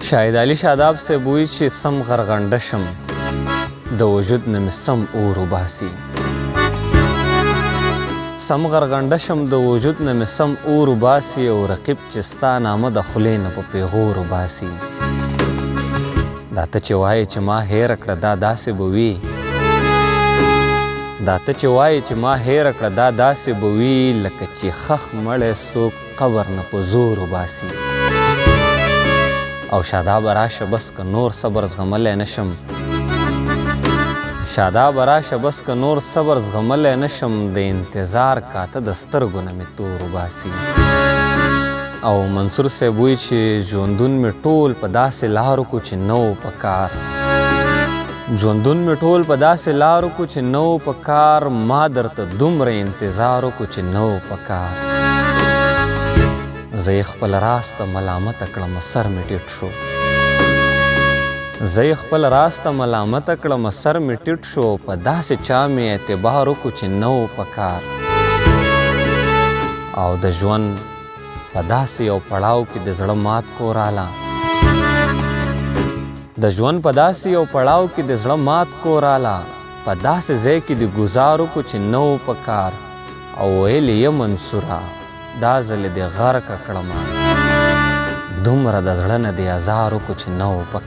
شاهد علي شاداب سے بوی چې سم غرغنډه شم د وجود نه مې سم اور وباسي سم غرغنډه شم د وجود نه مې سم اور وباسي او رقیب چې ستا نامه د خولې نه په پیغور وباسي دا ته چې وایې چې ما هېره کړه دا داسې به وي دا ته چې وایې چې ما هېره کړه دا داسې به وي لکه چې خښ مړی څوک قبر نه په زور وباسي او شاداب راشه بس که نور صبر زغملی نشم شاداب راشه بس که نور صبر زغملی نشم د انتظار کاته د سترګو نه مې تور وباسي او منصور صاحب وایي چې ژوندون مې ټول په داسې لارو کو چې نه و په کار ژوندون مې ټول په داسې لارو کو چې نه و په کار ما درته دومره انتظار وکړو چې نه و په کار زه یې خپل راز ته ملامته کړم سر مې ټیټ شو زه یې خپل راز ته ملامته کړم سر مې ټیټ شو په داسې چا مې اعتبار وکړو چې نه و په کار او د ژوند په داسې یو پړاو کې د زړه مات کو راله د ژوند په داسې یو پړاو کې د زړه مات کو راله په داسې ځای کې د ګزار وکړو چې نه و په کار او ویل یې منصوره دا ځلې دې غرقه کړمه دومره د زړه نه دې ازار وکړو چې نه و په کار